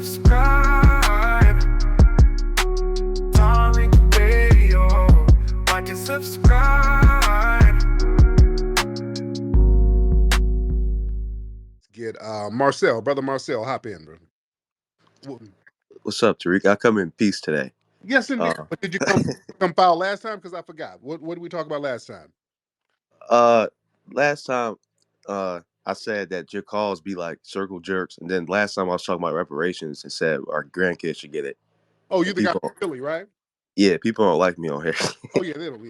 subscribe. Tariq Radio. Like and subscribe. Get Marcel, brother Marcel, hop in, bro. What's up, Tariq? I come in peace today. Yes, indeed. But did you come file last time? Because I forgot. What did we talk about last time? Last time, I said that your calls be like circle jerks, and then last time I was talking about reparations and said our grandkids should get it. Oh, you And the guy people, from Philly, right? yeah, people don't like me on here. Oh yeah, they don't.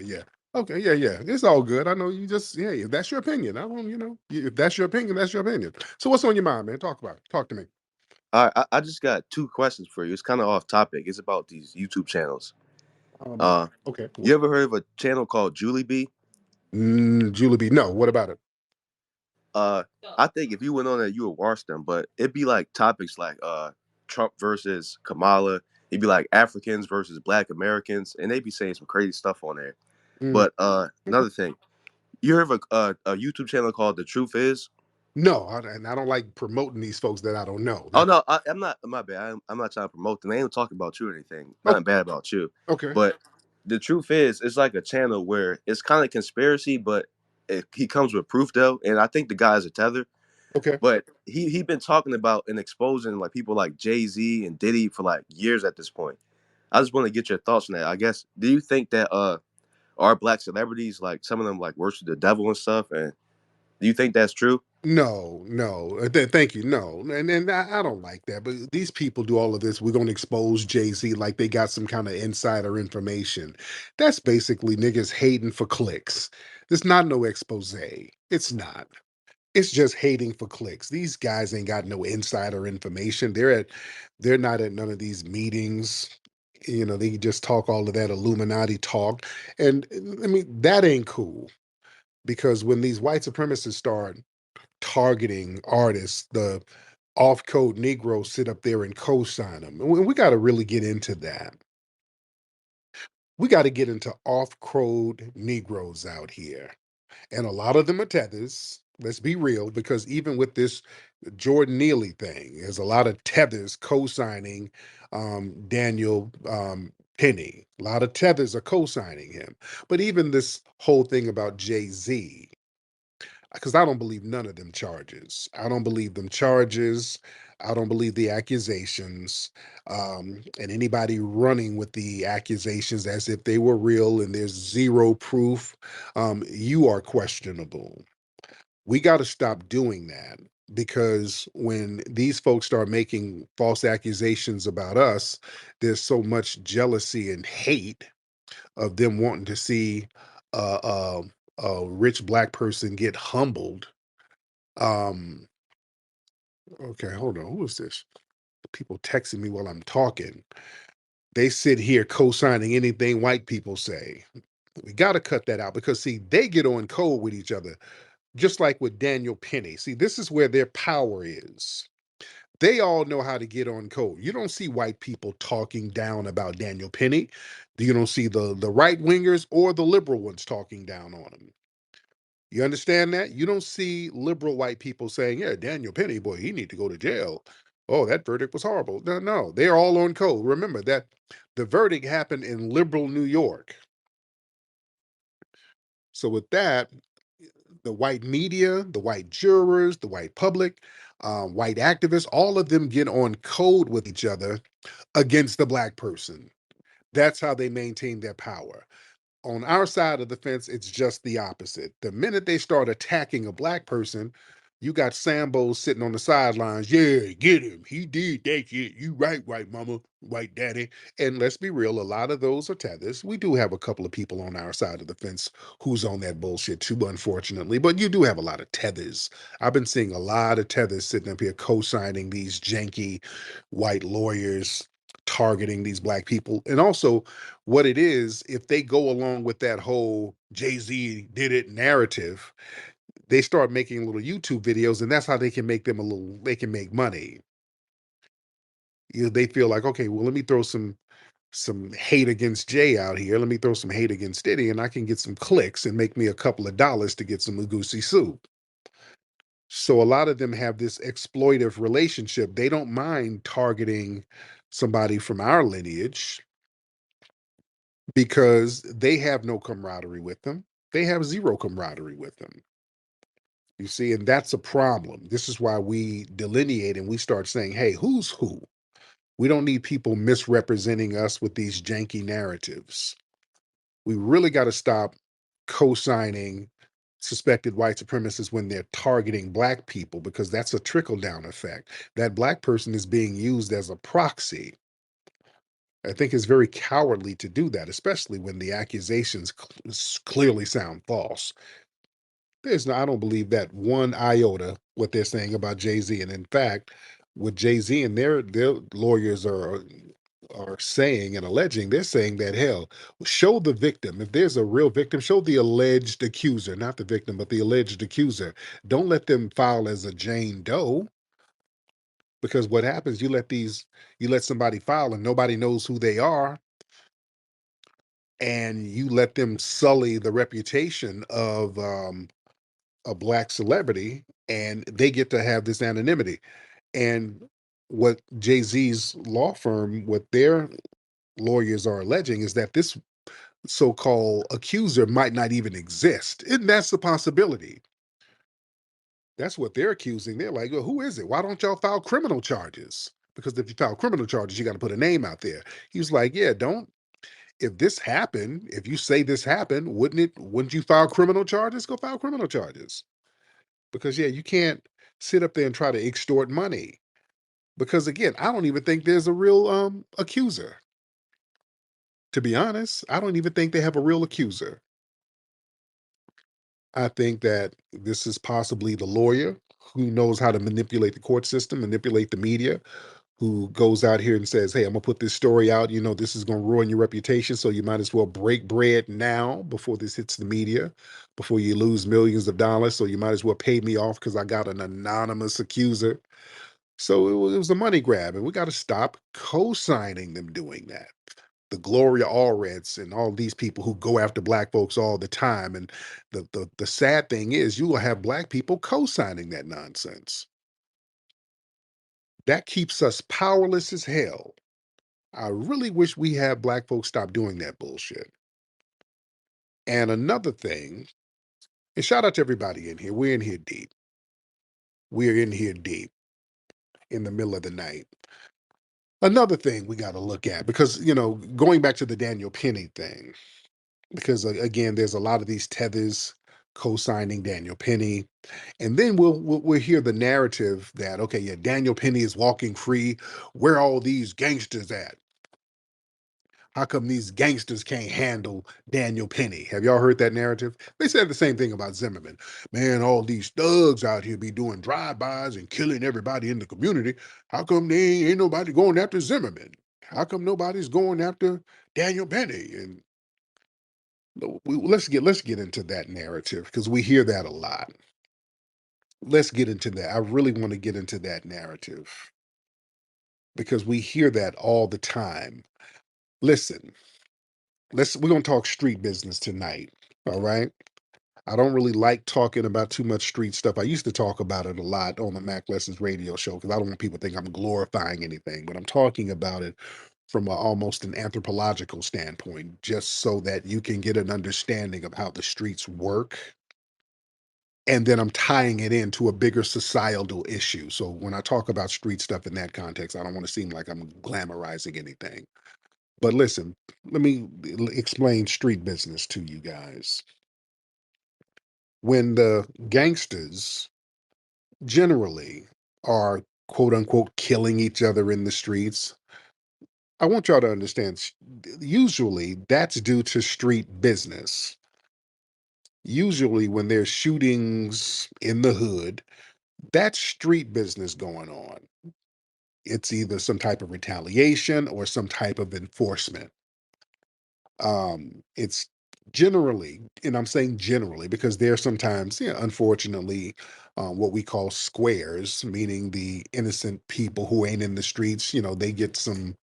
Yeah. Okay, yeah. It's all good. I know you just if that's your opinion. I don't, if that's your opinion, that's your opinion. So what's on your mind, man? Talk about it. Talk to me. I just got two questions for you. It's kind of off topic. It's about these YouTube channels. Okay. You ever heard of a channel called Julie B? Julie B. No. What about it? I think if you went on there, you would watch them, but it'd be like topics like Trump versus Kamala. It'd be like Africans versus Black Americans, and they'd be saying some crazy stuff on there. But another thing, you heard of a YouTube channel called The Truth Is? No, and I don't like promoting these folks that I don't know. Oh no, I'm not. My bad. I'm not trying to promote them. They ain't talking about you or anything. Nothing bad about you. Okay. But the truth is, it's like a channel where it's kind of conspiracy, but he comes with proof though, and I think the guy's a tether. Okay. But he been talking about and exposing like people like Jay-Z and Diddy for like years at this point. I just want to get your thoughts on that. I guess, do you think that our Black celebrities, like some of them like worship the devil and stuff, and do you think that's true? No. Thank you. No, and I don't like that. But these people do all of this. We're gonna expose Jay-Z like they got some kind of insider information. That's basically niggas hating for clicks. There's not no expose. It's not. It's just hating for clicks. These guys ain't got no insider information. They're not at none of these meetings. They just talk all of that Illuminati talk. And I mean, that ain't cool because when these white supremacists start targeting artists, the off-code Negroes sit up there and co-sign them. And we got to really get into that. We got to get into off-code Negroes out here. And a lot of them are tethers. Let's be real, because even with this Jordan Neely thing, there's a lot of tethers co-signing Daniel Penny. A lot of tethers are co-signing him. But even this whole thing about Jay-Z, because I don't believe none of them charges. I don't believe them charges. I don't believe the accusations. And anybody running with the accusations as if they were real and there's zero proof, you are questionable. We got to stop doing that because when these folks start making false accusations about us, there's so much jealousy and hate of them wanting to see uh, uh, a rich Black person get humbled. Okay, hold on. Who is this? People texting me while I'm talking. They sit here co-signing anything white people say. We got to cut that out because, see, they get on code with each other, just like with Daniel Penny. See, this is where their power is. They all know how to get on code. You don't see white people talking down about Daniel Penny. You don't see the right wingers or the liberal ones talking down on him. You understand that? You don't see liberal white people saying, yeah, Daniel Penny, boy, he need to go to jail. Oh, that verdict was horrible. No, they're all on code. Remember that the verdict happened in liberal New York. So with that, the white media, the white jurors, the white public, white activists, all of them get on code with each other against the Black person. That's how they maintain their power. On our side of the fence, it's just the opposite. The minute they start attacking a Black person, you got Sambo sitting on the sidelines. Yeah, get him. He did that shit. You right, white mama, white daddy. And let's be real, a lot of those are tethers. We do have a couple of people on our side of the fence who's on that bullshit too, unfortunately. But you do have a lot of tethers. I've been seeing a lot of tethers sitting up here co-signing these janky white lawyers targeting these Black people. And also, what it is, if they go along with that whole Jay-Z did it narrative, they start making little YouTube videos, and that's how they can make they can make money. They feel like, okay, well, let me throw some hate against Jay out here. Let me throw some hate against Diddy, and I can get some clicks and make me a couple of dollars to get some Magusi soup. So a lot of them have this exploitive relationship. They don't mind targeting somebody from our lineage because they have no camaraderie with them. They have zero camaraderie with them. You see, and that's a problem. This is why we delineate and we start saying, hey, who's who? We don't need people misrepresenting us with these janky narratives. We really got to stop co-signing suspected white supremacists when they're targeting black people, because that's a trickle down effect. That black person is being used as a proxy. I think it's very cowardly to do that, especially when the accusations clearly sound false. There's no, I don't believe that one iota what they're saying about Jay-Z. And in fact, what Jay-Z and their lawyers are saying and alleging, they're saying that, hell, show the victim. If there's a real victim, show the alleged accuser, not the victim, but the alleged accuser. Don't let them file as a Jane Doe, because what happens, you let somebody file and nobody knows who they are, and you let them sully the reputation of a black celebrity, and they get to have this anonymity. And what Jay-Z's law firm, what their lawyers are alleging, is that this so-called accuser might not even exist. And that's the possibility. That's what they're accusing. They're like, well, who is it? Why don't y'all file criminal charges? Because if you file criminal charges, you got to put a name out there. He was like, yeah, don't, if this happened, if you say this happened, wouldn't you file criminal charges? Go file criminal charges. Because yeah, you can't sit up there and try to extort money. Because again, I don't even think there's a real accuser. To be honest, I don't even think they have a real accuser. I think that this is possibly the lawyer who knows how to manipulate the court system, manipulate the media, who goes out here and says, hey, I'm gonna put this story out. You know, this is gonna ruin your reputation. So you might as well break bread now before this hits the media, before you lose millions of dollars. So you might as well pay me off because I got an anonymous accuser. So it was a money grab, and we got to stop co-signing them doing that. The Gloria Allreds and all these people who go after black folks all the time. And the sad thing is, you will have black people co-signing that nonsense. That keeps us powerless as hell. I really wish we had black folks stop doing that bullshit. And another thing, and shout out to everybody in here. We're in here deep. We're in here deep in the middle of the night. Another thing we got to look at, because, you know, going back to the Daniel Penny thing, because again, there's a lot of these tethers co-signing Daniel Penny, and then we'll hear the narrative that, okay, yeah, Daniel Penny is walking free. Where are all these gangsters at? How come these gangsters can't handle Daniel Penny? Have y'all heard that narrative? They said the same thing about Zimmerman. Man, all these thugs out here be doing drive-bys and killing everybody in the community. How come they ain't nobody going after Zimmerman? How come nobody's going after Daniel Penny? And let's get into that narrative, because we hear that a lot. Let's get into that. I really want to get into that narrative because we hear that all the time. Listen, we're gonna talk street business tonight. All right. I don't really like talking about too much street stuff. I used to talk about it a lot on the Mac Lessons radio show because I don't want people to think I'm glorifying anything, but I'm talking about it from almost an anthropological standpoint, just so that you can get an understanding of how the streets work. And then I'm tying it into a bigger societal issue. So when I talk about street stuff in that context, I don't want to seem like I'm glamorizing anything. But listen, let me explain street business to you guys. When the gangsters generally are quote unquote killing each other in the streets, I want y'all to understand, usually that's due to street business. Usually, when there's shootings in the hood, that's street business going on. It's either some type of retaliation or some type of enforcement. It's generally, and I'm saying generally because there are sometimes, yeah, unfortunately, what we call squares, meaning the innocent people who ain't in the streets. You know, they get some,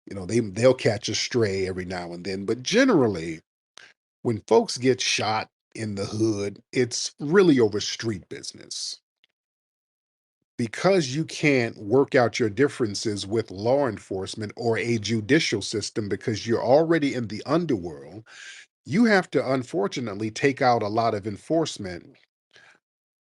you know, they'll catch a stray every now and then. But generally, when folks get shot in the hood, it's really over street business. because you can't work out your differences with law enforcement or a judicial system because you're already in the underworld, you have to unfortunately take out a lot of enforcement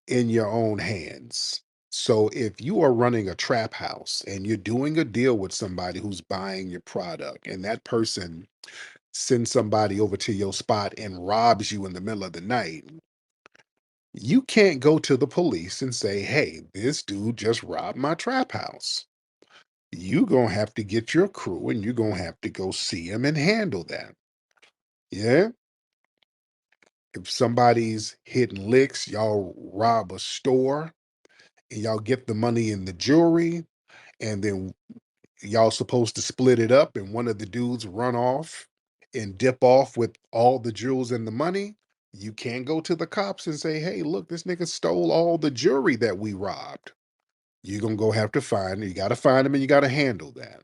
in your own hands. So if you are running a trap house and you're doing a deal with somebody who's buying your product and that person sends somebody over to your spot and robs you in the middle of the night, you can't go to the police and say, hey, this dude just robbed my trap house. You gonna have to get your crew and you're gonna have to go see him and handle that. Yeah. If somebody's hitting licks, y'all rob a store and y'all get the money in the jewelry, and then y'all supposed to split it up, and one of the dudes run off and dip off with all the jewels and the money. You can't go to the cops and say, hey, look, this nigga stole all the jewelry that we robbed. You're gonna go have to find, you gotta find him and you gotta handle that.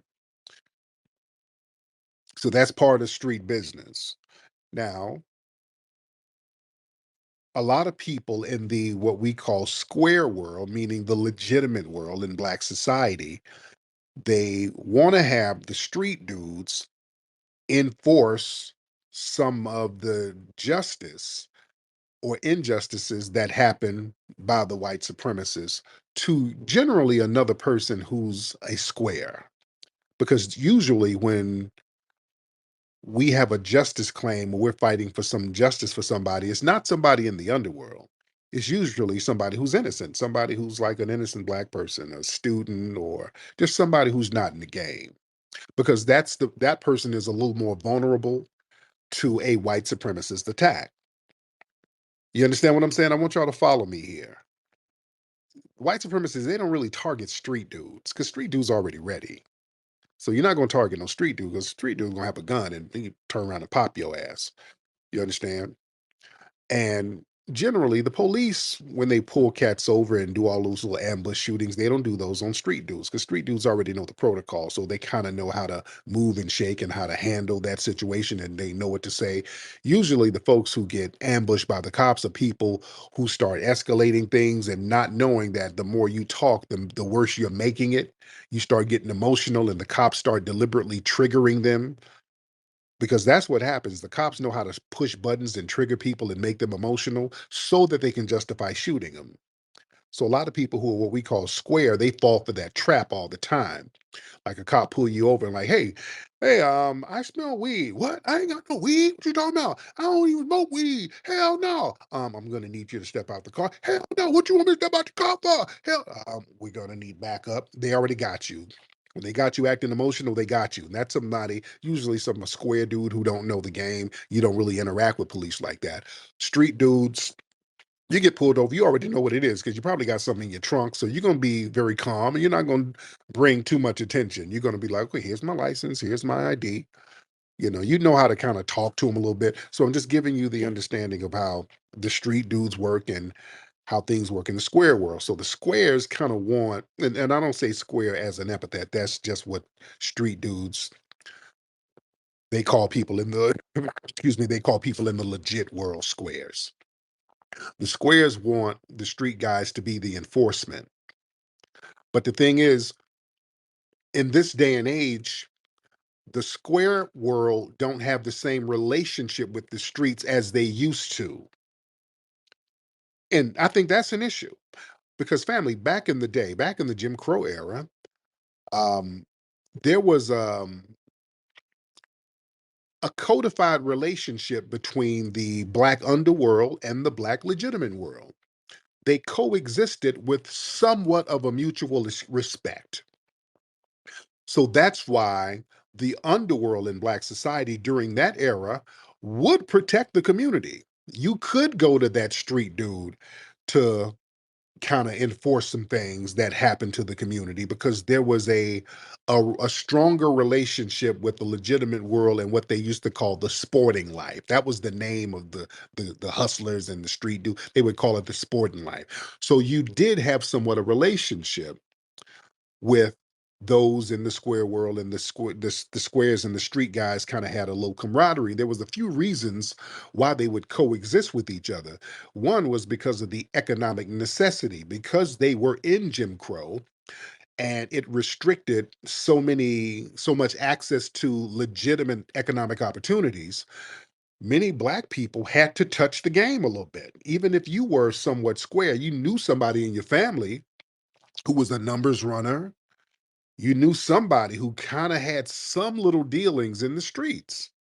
So that's part of street business. Now, a lot of people in the what we call square world, meaning the legitimate world in black society, they want to have the street dudes enforce some of the justice or injustices that happen by the white supremacists to generally another person who's a square. Because usually when we have a justice claim or we're fighting for some justice for somebody, it's not somebody in the underworld. It's usually somebody who's innocent, somebody who's like an innocent black person, a student, or just somebody who's not in the game. Because that person is a little more vulnerable to a white supremacist attack. You understand what I'm saying? I want y'all to follow me here. White supremacists, they don't really target street dudes because street dudes already ready. So you're not going to target no street dude because street dude's going to have a gun and then you turn around and pop your ass. You understand? And generally, the police, when they pull cats over and do all those little ambush shootings, they don't do those on street dudes because street dudes already know the protocol. So they kind of know how to move and shake and how to handle that situation and they know what to say. Usually, the folks who get ambushed by the cops are people who start escalating things and not knowing that the more you talk, the worse you're making it. You start getting emotional and the cops start deliberately triggering them because that's what happens. The cops know how to push buttons and trigger people and make them emotional so that they can justify shooting them. So a lot of people who are what we call square, they fall for that trap all the time. Like a cop pull you over and like, hey, I smell weed. What? I ain't got no weed. What you talking about? I don't even smoke weed. Hell no. I'm gonna need you to step out the car. Hell no. What you want me to step out the car for? Hell, we're gonna need backup. They already got you. When they got you acting emotional, they got you. And that's somebody, usually some a square dude who don't know the game. You don't really interact with police like that. Street dudes, you get pulled over, you already know what it is because you probably got something in your trunk. So you're going to be very calm and you're not going to bring too much attention. You're going to be like, okay, here's my license, here's my ID. You know how to kind of talk to them a little bit. So I'm just giving you the understanding of how the street dudes work and how things work in the square world. So the squares kind of want, and I don't say square as an epithet, that's just what street dudes, they call people in the, excuse me, they call people in the legit world squares. The squares want the street guys to be the enforcement. But the thing is, in this day and age, the square world don't have the same relationship with the streets as they used to. And I think that's an issue because family, back in the day, back in the Jim Crow era, um, there was a codified relationship between the black underworld and the black legitimate world. They coexisted with somewhat of a mutual respect. So that's why the underworld in black society during that era would protect the community. You could go to that street dude to kind of enforce some things that happened to the community because there was a stronger relationship with the legitimate world and what they used to call the sporting life. That was the name of the hustlers and the street dude. They would call it the sporting life. So you did have somewhat a relationship with those in the square world and the squares and the street guys kind of had a little camaraderie. There was a few reasons why they would coexist with each other. One was because of the economic necessity, because they were in Jim Crow, and it restricted so much access to legitimate economic opportunities. Many black people had to touch the game a little bit. Even if you were somewhat square, you knew somebody in your family who was a numbers runner. You knew somebody who kind of had some little dealings in the streets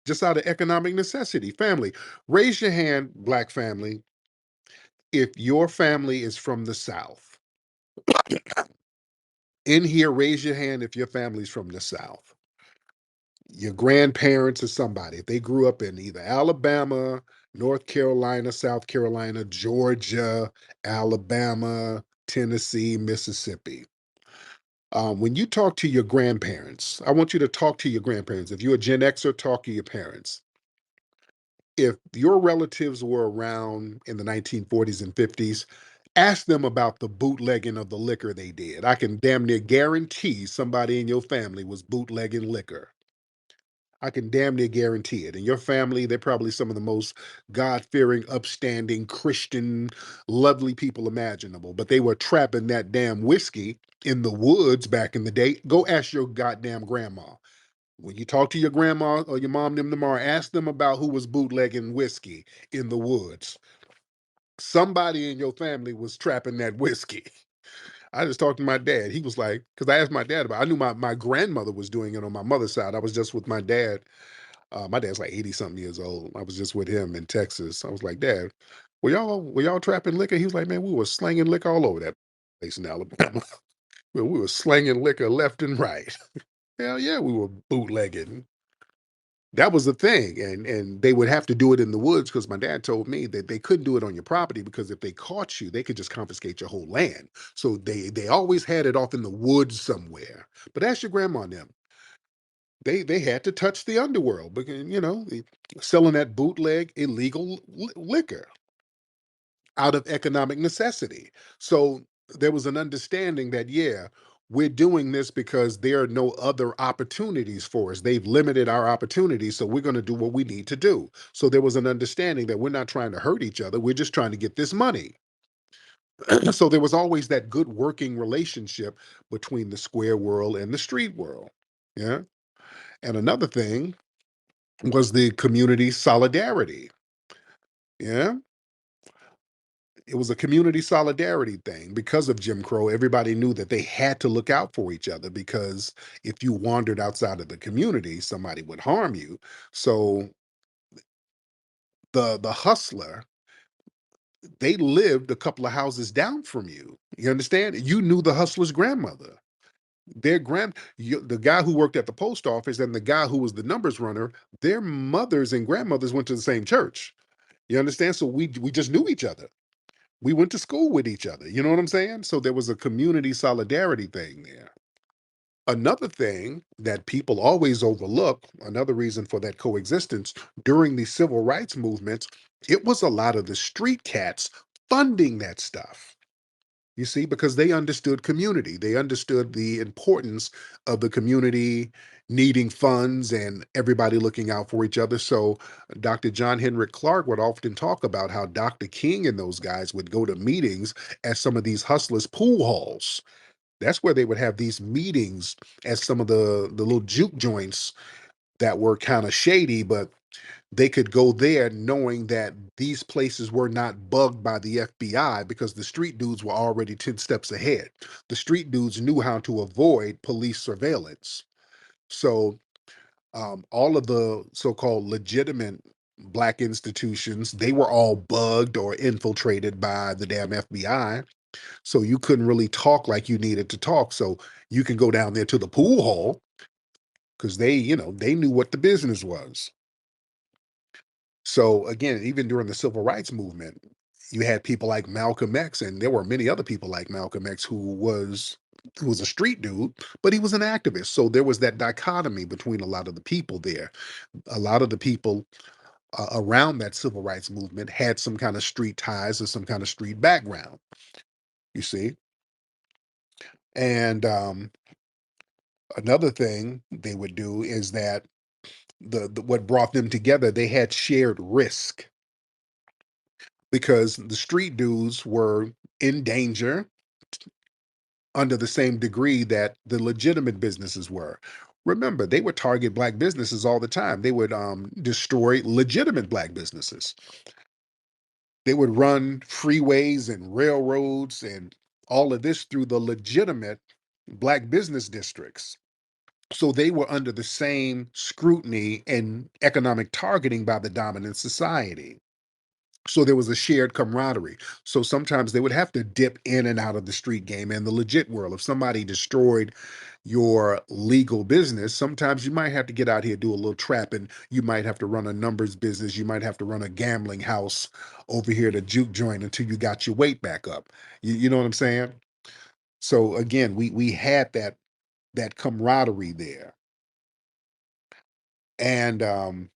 just out of economic necessity. Family, raise your hand, black family, if your family is from the South. In here, raise your hand if your family's from the South. Your grandparents or somebody, if they grew up in either Alabama, North Carolina, South Carolina, Georgia, Alabama, Tennessee, Mississippi. When you talk to your grandparents, I want you to talk to your grandparents. If you're a Gen Xer, talk to your parents. If your relatives were around in the 1940s and 50s, ask them about the bootlegging of the liquor they did. I can damn near guarantee somebody in your family was bootlegging liquor. I can damn near guarantee it. And your family, they're probably some of the most God fearing, upstanding, Christian, lovely people imaginable. But they were trapping that damn whiskey in the woods back in the day. Go ask your goddamn grandma. When you talk to your grandma or your mom them tomorrow, ask them about who was bootlegging whiskey in the woods. Somebody in your family was trapping that whiskey. I just talked to my dad. He was like, because I asked my dad about it. I knew my grandmother was doing it on my mother's side. I was just with my dad. My dad's like 80 something years old. I was just with him in Texas. I was like, Dad, were y'all trapping liquor? He was like, man, we were slanging liquor all over that place in Alabama. We were slanging liquor left and right. Hell yeah, we were bootlegging. That was the thing. And they would have to do it in the woods because my dad told me that they couldn't do it on your property because if they caught you, they could just confiscate your whole land. So they always had it off in the woods somewhere. But ask your grandma and them. They had to touch the underworld because selling that bootleg illegal liquor out of economic necessity. So there was an understanding that we're doing this because there are no other opportunities for us. They've limited our opportunities, so we're going to do what we need to do. So there was an understanding that we're not trying to hurt each other, we're just trying to get this money. So there was always that good working relationship between the square world and the street world. Yeah. And another thing was the community solidarity. Yeah. It was a community solidarity thing. Because of Jim Crow, everybody knew that they had to look out for each other because if you wandered outside of the community, somebody would harm you. So the hustler, they lived a couple of houses down from you. You understand? You knew the hustler's grandmother. The guy who worked at the post office and the guy who was the numbers runner, their mothers and grandmothers went to the same church. You understand? So we just knew each other. We went to school with each other. You know what I'm saying? So there was a community solidarity thing there. Another thing that people always overlook, another reason for that coexistence during the civil rights movements, it was a lot of the street cats funding that stuff. You see, because they understood community. They understood the importance of the community needing funds and everybody looking out for each other. So Dr. John Henrik Clark would often talk about how Dr. King and those guys would go to meetings at some of these hustlers' pool halls. That's where they would have these meetings at some of the little juke joints that were kind of shady, but they could go there knowing that these places were not bugged by the FBI because the street dudes were already 10 steps ahead. The street dudes knew how to avoid police surveillance. So all of the so-called legitimate black institutions, they were all bugged or infiltrated by the damn FBI. So you couldn't really talk like you needed to talk. So you can go down there to the pool hall because they knew what the business was. So again, even during the civil rights movement, you had people like Malcolm X, and there were many other people like Malcolm X who was a street dude, but he was an activist. So there was that dichotomy between a lot of the people there. A lot of the people around that civil rights movement had some kind of street ties or some kind of street background. You see, and Another thing they would do is that the what brought them together, they had shared risk because the street dudes were in danger under the same degree that the legitimate businesses were. Remember, they would target black businesses all the time. They would destroy legitimate black businesses. They would run freeways and railroads and all of this through the legitimate black business districts. So they were under the same scrutiny and economic targeting by the dominant society. So there was a shared camaraderie. So sometimes they would have to dip in and out of the street game and the legit world. If somebody destroyed your legal business, sometimes you might have to get out here, do a little trapping. You might have to run a numbers business. You might have to run a gambling house over here to juke joint until you got your weight back up. You know what I'm saying? So again, we had that camaraderie there. And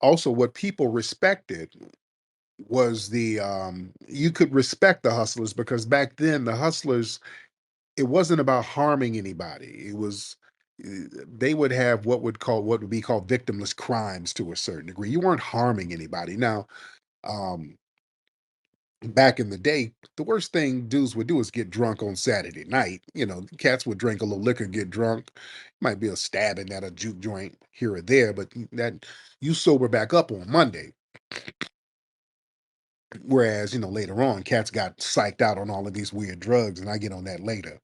also what people respected was the you could respect the hustlers because back then the hustlers, it wasn't about harming anybody. It was they would have what would be called victimless crimes to a certain degree. You weren't harming anybody. Now, um back in the day, the worst thing dudes would do is get drunk on Saturday night. Cats would drink a little liquor, get drunk. Might be a stabbing at a juke joint here or there, but that you sober back up on Monday. Whereas, later on, cats got psyched out on all of these weird drugs, and I get on that later.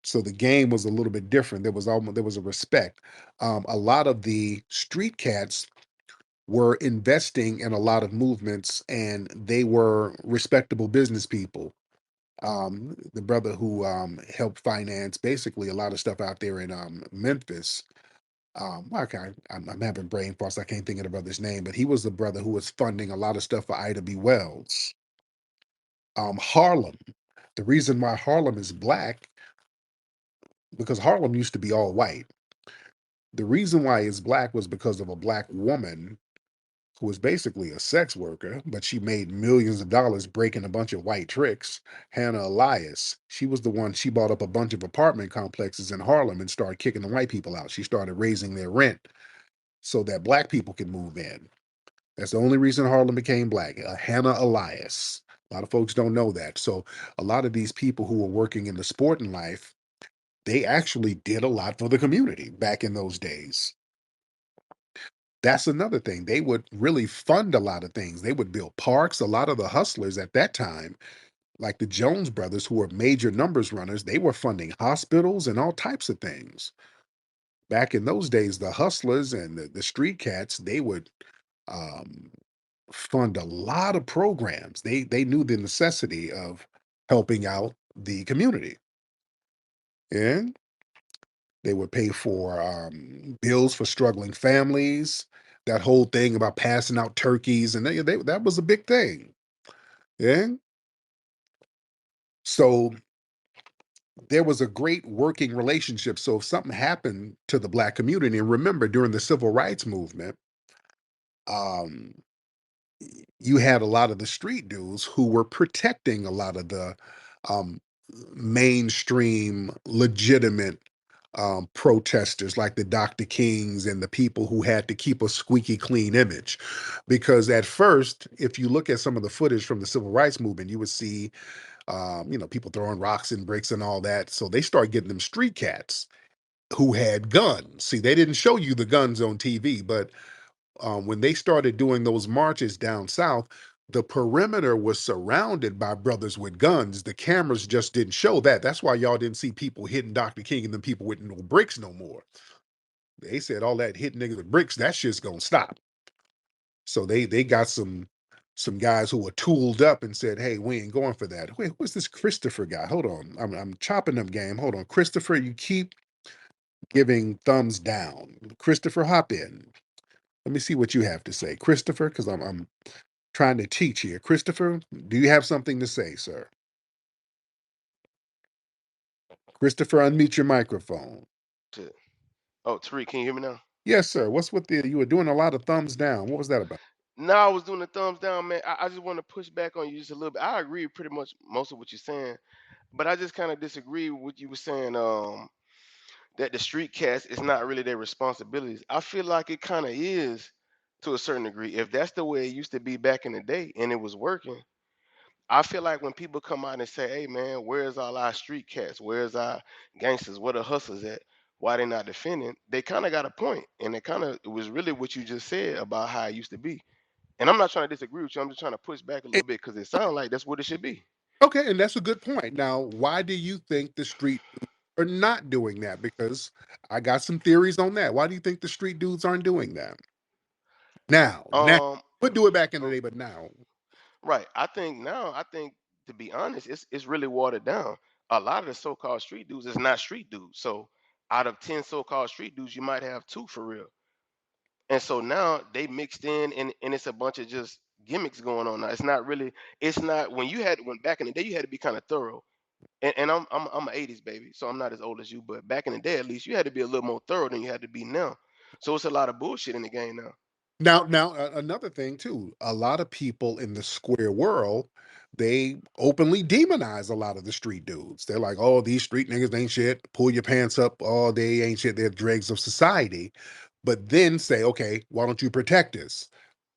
So the game was a little bit different. There was a respect. A lot of the street cats were investing in a lot of movements, and they were respectable business people. The brother who helped finance basically a lot of stuff out there in Memphis. Okay, I'm having brain farts. I can't think of the brother's name, but he was the brother who was funding a lot of stuff for Ida B. Wells. Harlem. The reason why Harlem is black, because Harlem used to be all white. The reason why it's black was because of a black woman who was basically a sex worker, but she made millions of dollars breaking a bunch of white tricks. Hannah Elias. She was the one, she bought up a bunch of apartment complexes in Harlem and started kicking the white people out. She started raising their rent so that black people could move in. That's the only reason Harlem became black. Hannah Elias. A lot of folks don't know that. So a lot of these people who were working in the sporting life, they actually did a lot for the community back in those days. That's another thing. They would really fund a lot of things. They would build parks. A lot of the hustlers at that time, like the Jones brothers, who were major numbers runners, they were funding hospitals and all types of things. Back in those days, the hustlers and the street cats, they would um, fund a lot of programs. They knew the necessity of helping out the community. And they would pay for bills for struggling families. That whole thing about passing out turkeys, and that was a big thing. Yeah. So there was a great working relationship. So if something happened to the black community, and remember during the civil rights movement, um, you had a lot of the street dudes who were protecting a lot of the um, mainstream, legitimate protesters like the Dr. Kings and the people who had to keep a squeaky clean image. Because at first, if you look at some of the footage from the civil rights movement, you would see, people throwing rocks and bricks and all that. So they start getting them street cats who had guns. See, they didn't show you the guns on TV, but when they started doing those marches down south, the perimeter was surrounded by brothers with guns. The cameras just didn't show that. That's why y'all didn't see people hitting Dr. King and them people with no bricks no more. They said all that hitting niggas with bricks, that shit's gonna stop. So they got some guys who were tooled up and said, "Hey, we ain't going for that." Wait, what's this Christopher guy? Hold on, I'm chopping them game. Hold on, Christopher, you keep giving thumbs down. Christopher, hop in. Let me see what you have to say, Christopher, because I'm trying to teach here. Christopher, do you have something to say, sir? Christopher, unmute your microphone. Shit. Oh, Tariq, can you hear me now? Yes, sir. What's with you were doing a lot of thumbs down. What was that about? No, I was doing the thumbs down, man. I just want to push back on you just a little bit. I agree pretty much most of what you're saying, but I just kind of disagree with what you were saying. that the street cats is not really their responsibilities. I feel like it kind of is to a certain degree. If that's the way it used to be back in the day and it was working, I feel like when people come out and say, "Hey man, where's all our street cats? Where's our gangsters? Where the hustlers at? Why they not defending?" They kind of got a point, and it was really what you just said about how it used to be. And I'm not trying to disagree with you. I'm just trying to push back a Eh, little bit because it sounds like that's what it should be. Okay, and that's a good point. Now, why do you think the street dudes are not doing that? Because I got some theories on that. Why do you think the street dudes aren't doing that now? Um, Would do it back in the uh, day, but now, right. I think now, I think to be honest, it's really watered down. A lot of the so-called street dudes is not street dudes. So out of 10 so-called street dudes, you might have two for real. And so now they mixed in, and it's a bunch of just gimmicks going on now. It's not really, it's not when back in the day you had to be kind of thorough. And I'm an 80s baby, so I'm not as old as you, but back in the day at least you had to be a little more thorough than you had to be now. So it's a lot of bullshit in the game now. another thing too. A lot of people in the square world, they openly demonize a lot of the street dudes. They're like, "Oh, these street niggas ain't shit. Pull your pants up. Oh, they ain't shit. They're dregs of society." But then say, "Okay, why don't you protect us?"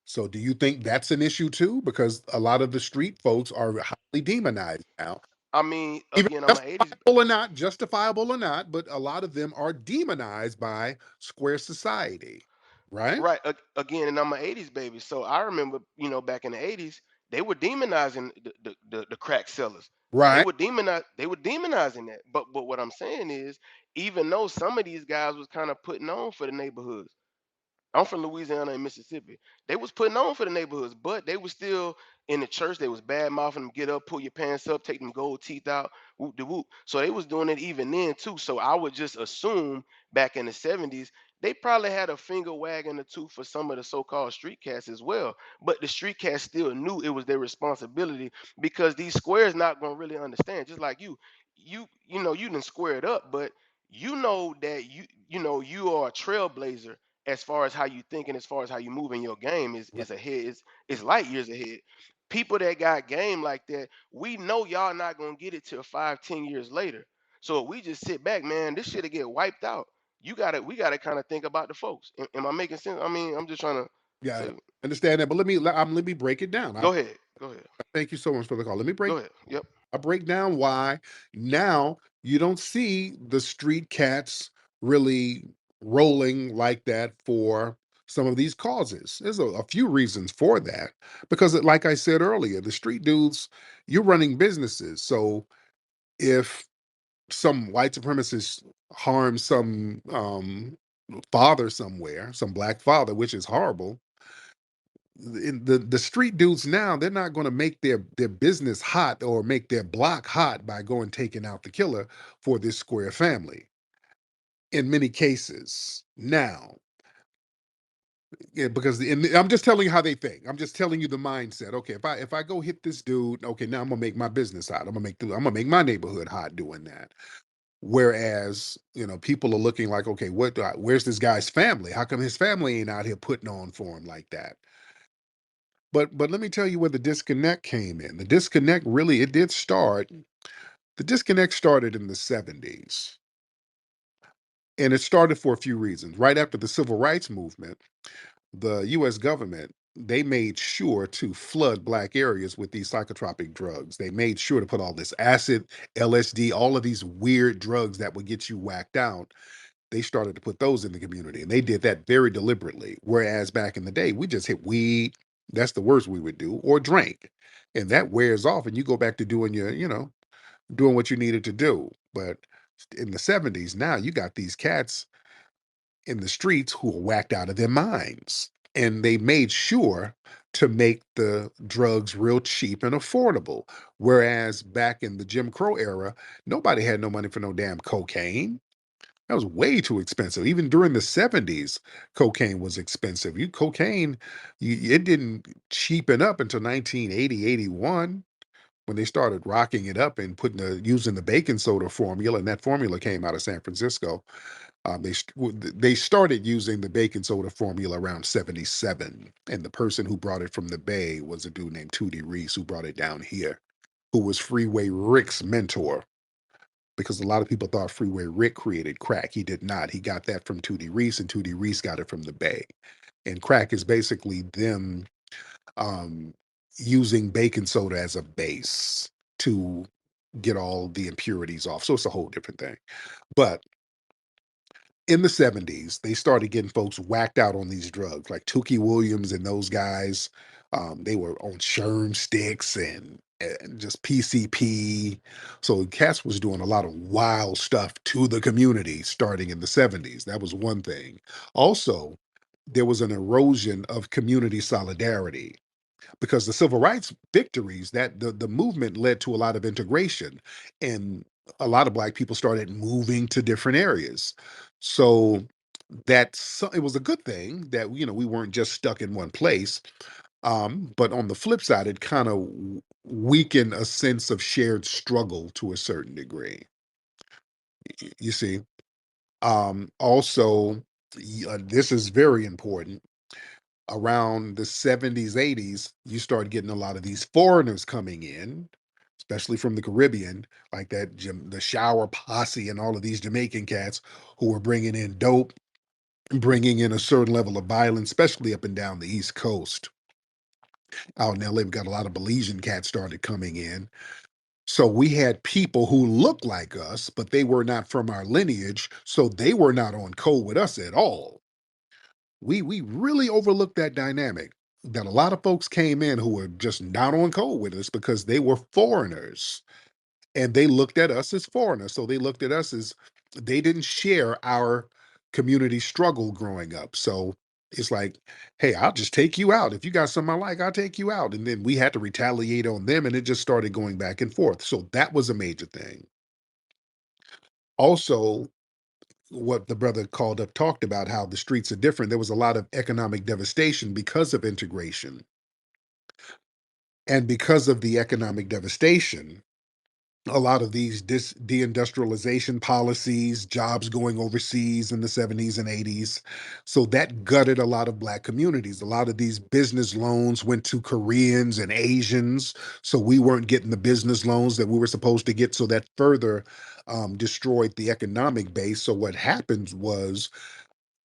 So do you think that's an issue too? Because a lot of the street folks are highly demonized now. I mean, Even again, I'm an 80s. justifiable or not, but a lot of them are demonized by square society. Right? Right. Again, and I'm an 80s baby. So I remember, back in the 80s, they were demonizing the crack sellers. Right. They were demonizing that. But what I'm saying is, even though some of these guys was kind of putting on for the neighborhoods, I'm from Louisiana and Mississippi. They was putting on for the neighborhoods, but they was still in the church. They was bad mouthing them, get up, pull your pants up, take them gold teeth out, whoop de whoop. So they was doing it even then too. So I would just assume back in the 70s, they probably had a finger wagging or two for some of the so-called street cats as well. But the street cats still knew it was their responsibility because these squares not gonna really understand. Just like you didn't square it up, but you know that you are a trailblazer as far as how you think and as far as how you move in your game is ahead is light years ahead. People that got game like that, we know y'all not gonna get it till 5, 10 years later. So if we just sit back, man, this shit'll get wiped out. We gotta kind of think about the folks. Am I making sense? I mean, I'm just trying to Yeah, say, I understand that. But let me break it down. go ahead, go ahead, Thank you so much for the call. Let me go ahead. Yep. I break down why now you don't see the street cats really rolling like that for some of these causes. There's a few reasons for that. Because, like I said earlier, the street dudes, you're running businesses. So if some white supremacist harms some father somewhere, some black father, which is horrible, in the street dudes now, they're not going to make their business hot or make their block hot by going taking out the killer for this square family in many cases now. Yeah, because I'm just telling you how they think. I'm just telling you the mindset. Okay, if I go hit this dude, okay, now I'm gonna make my business hot. I'm gonna make my neighborhood hot doing that. Whereas, people are looking like, okay, where's this guy's family? How come his family ain't out here putting on for him like that? But let me tell you where the disconnect came in. The disconnect really it did start. The disconnect started in the 70s. And it started for a few reasons. Right after the civil rights movement, the US government, they made sure to flood black areas with these psychotropic drugs. They made sure to put all this acid, LSD, all of these weird drugs that would get you whacked out. They started to put those in the community, and they did that very deliberately. Whereas back in the day, we just hit weed. That's the worst we would do, or drink, and that wears off, and you go back to doing doing what you needed to do. But in the 70s, now you got these cats in the streets who are whacked out of their minds, and they made sure to make the drugs real cheap and affordable. Whereas back in the Jim Crow era, nobody had no money for no damn cocaine. That was way too expensive. Even during the 70s, cocaine was expensive. It didn't cheapen up until 1980, 81 when they started rocking it up and using the baking soda formula, and that formula came out of San Francisco. They started using the baking soda formula around 77, and the person who brought it from the Bay was a dude named Tootie Reese who brought it down here, who was Freeway Rick's mentor. because a lot of people thought Freeway Rick created crack. He did not. He got that from Tootie Reese, and Tootie Reese got it from the Bay. And crack is basically them um, using baking soda as a base to get all the impurities off. So it's a whole different thing. But in the 70s, they started getting folks whacked out on these drugs, like Tookie Williams and those guys. They were on Sherm sticks and just PCP. So Cass was doing a lot of wild stuff to the community starting in the 70s. That was one thing. Also, there was an erosion of community solidarity because the civil rights victories, that the movement led to a lot of integration, and a lot of black people started moving to different areas. So it was a good thing that we weren't just stuck in one place. But on the flip side, it kind of weakened a sense of shared struggle to a certain degree. You see. Also, this is very important. Around the 70s, 80s, you start getting a lot of these foreigners coming in, especially from the Caribbean, like the Shower Posse and all of these Jamaican cats who were bringing in dope, bringing in a certain level of violence, especially up and down the East Coast. Out in LA, we got a lot of Belizean cats started coming in. So we had people who looked like us, but they were not from our lineage, so they were not on code with us at all. We really overlooked that dynamic, that a lot of folks came in who were just not on code with us because they were foreigners, and they looked at us as foreigners. So they looked at us as they didn't share our community struggle growing up. So it's like, hey, I'll just take you out. If you got something I like, I'll take you out. And then we had to retaliate on them, and it just started going back and forth. So that was a major thing. Also, what the brother called up talked about, how the streets are different. There was a lot of economic devastation because of integration. And because of the economic devastation, a lot of these deindustrialization policies, jobs going overseas in the 70s and 80s. So that gutted a lot of black communities. A lot of these business loans went to Koreans and Asians. So we weren't getting the business loans that we were supposed to get. So that further destroyed the economic base. So what happened was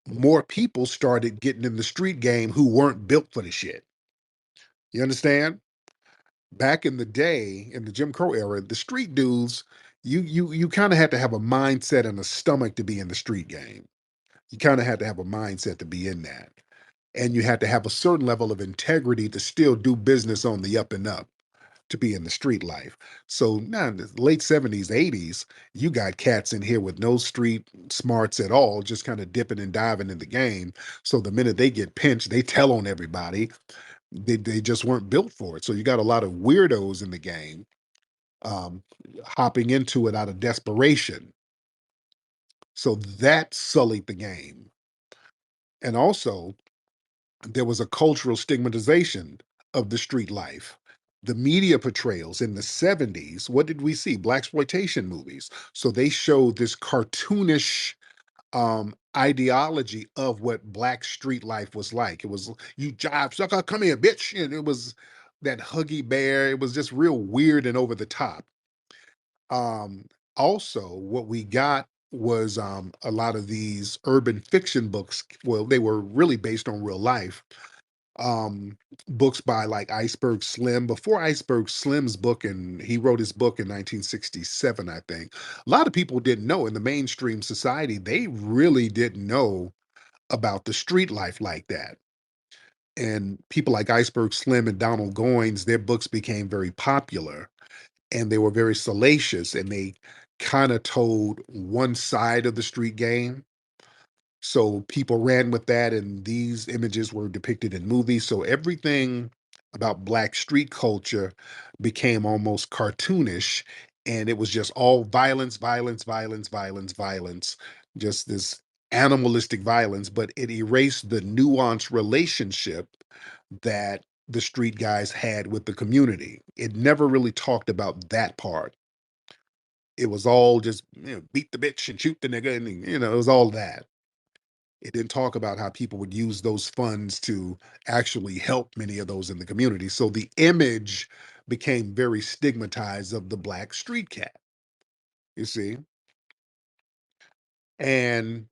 more people started getting in the street game who weren't built for the shit. You understand? Back in the day, in the Jim Crow era, the street dudes, you kind of had to have a mindset and a stomach to be in the street game. You kind of had to have a mindset to be in that. And you had to have a certain level of integrity to still do business on the up and up to be in the street life. So now in the late 70s, 80s, you got cats in here with no street smarts at all, just kind of dipping and diving in the game. So the minute they get pinched, they tell on everybody. They just weren't built for it. So you got a lot of weirdos in the game, um, hopping into it out of desperation. So that sullied the game. And also, there was a cultural stigmatization of the street life. The media portrayals in the 70s, what did we see? Black exploitation movies. So they showed this cartoonish ideology of what black street life was like. It was, you jive sucker, come here, bitch. And it was that huggy bear. It was just real weird and over the top. Um, Also, what we got was a lot of these urban fiction books. Well, they were really based on real life. Um, Books by like Iceberg Slim. Before Iceberg Slim's book, and he wrote his book in 1967, I think. A lot of people didn't know in the mainstream society, they really didn't know about the street life like that. And people like Iceberg Slim and Donald Goines, their books became very popular, and they were very salacious, and they kind of told one side of the street game. So people ran with that, and these images were depicted in movies. So everything about black street culture became almost cartoonish, and it was just all violence, violence, violence, violence, violence, just this animalistic violence, but it erased the nuanced relationship that the street guys had with the community. It never really talked about that part. It was all just, beat the bitch and shoot the nigga, and it was all that. It didn't talk about how people would use those funds to actually help many of those in the community. So the image became very stigmatized of the black street cat. You see, and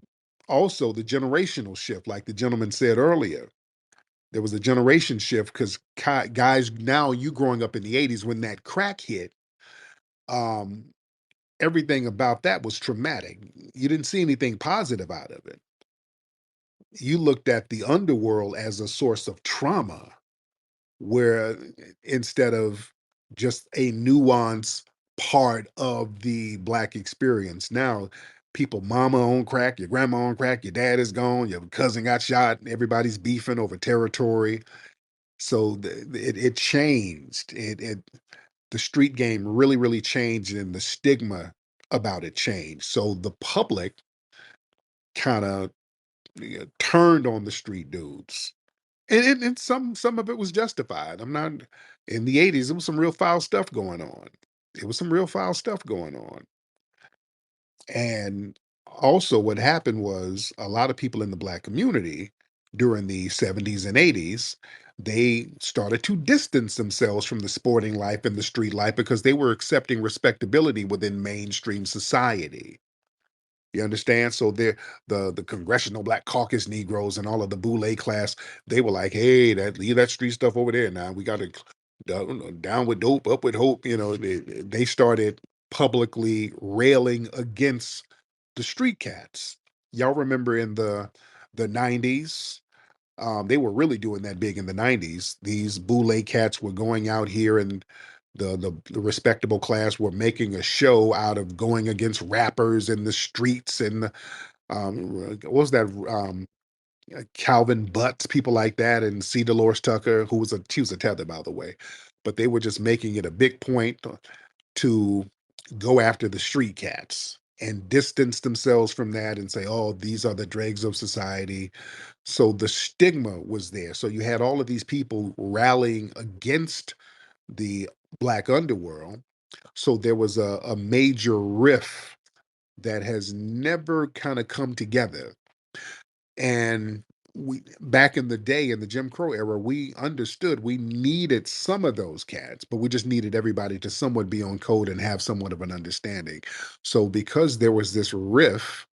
also the generational shift, like the gentleman said earlier. There was a generation shift because guys, now you growing up in the 80s when that crack hit, um, everything about that was traumatic. You didn't see anything positive out of it. You looked at the underworld as a source of trauma, where instead of just a nuance part of the Black experience, now people, mama on crack, your grandma on crack, your dad is gone, your cousin got shot, everybody's beefing over territory. So it changed. The street game really, really changed, and the stigma about it changed. So the public kind of turned on the street dudes, and some of it was justified. I'm not in the 80s. There was some real foul stuff going on. It was some real foul stuff going on, and also what happened was a lot of people in the Black community during the 70s and 80s, they started to distance themselves from the sporting life and the street life because they were accepting respectability within mainstream society. You understand? So the Congressional Black Caucus Negroes and all of the Boule class, they were like, "Hey, that leave that street stuff over there. Now we got to down with dope, up with hope." They started publicly railing against the street cats. Y'all remember in the 90s? They were really doing that big in the 90s. These Boule cats were going out here, and the respectable class were making a show out of going against rappers in the streets, and what was that, Calvin Butts, people like that, and C. Dolores Tucker, she was a tether, by the way. But they were just making it a big point to go after the street cats and distance themselves from that and say, "Oh, these are the dregs of society." So the stigma was there. So you had all of these people rallying against the Black underworld. So there was a major rift that has never kind of come together. And we, back in the day in the Jim Crow era, we understood we needed some of those cats, but we just needed everybody to somewhat be on code and have somewhat of an understanding. So because there was this rift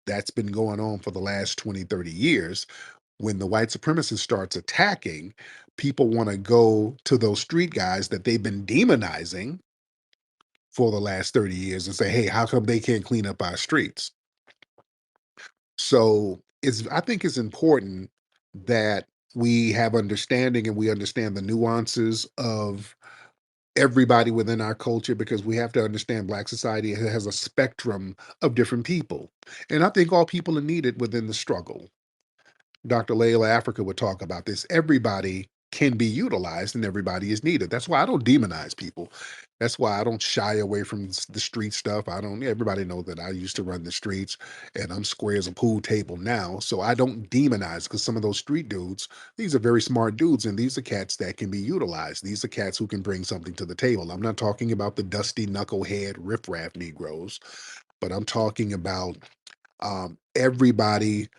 that's been going on for the last 20, 30 years, when the white supremacist starts attacking, people want to go to those street guys that they've been demonizing for the last 30 years and say, "Hey, how come they can't clean up our streets?" So I think it's important that we have understanding and we understand the nuances of everybody within our culture, because we have to understand Black society has a spectrum of different people. And I think all people are needed within the struggle. Dr. Layla Africa would talk about this. Everybody can be utilized and everybody is needed. That's why I don't demonize people. That's why I don't shy away from the street stuff. Everybody knows that I used to run the streets and I'm square as a pool table now. So I don't demonize, because some of those street dudes, these are very smart dudes, and these are cats that can be utilized. These are cats who can bring something to the table. I'm not talking about the dusty knucklehead riffraff Negroes, but I'm talking about everybody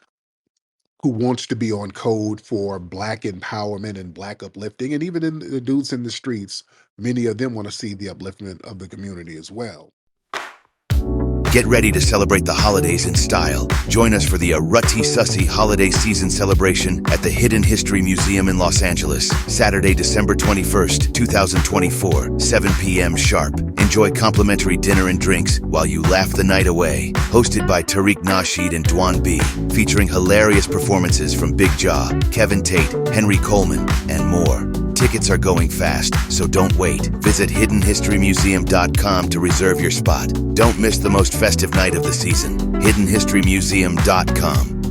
who wants to be on code for Black empowerment and Black uplifting. And even in the dudes in the streets, many of them want to see the upliftment of the community as well. Get ready to celebrate the holidays in style. Join us for the Arati Sussy Holiday Season Celebration at the Hidden History Museum in Los Angeles, Saturday, December 21st, 2024, 7 p.m. sharp. Enjoy complimentary dinner and drinks while you laugh the night away. Hosted by Tariq Nasheed and Dwan B. Featuring hilarious performances from Big Jaw, Kevin Tate, Henry Coleman, and more. Tickets are going fast, so don't wait. Visit hiddenhistorymuseum.com to reserve your spot. Don't miss the most festive night of the season. hiddenhistorymuseum.com.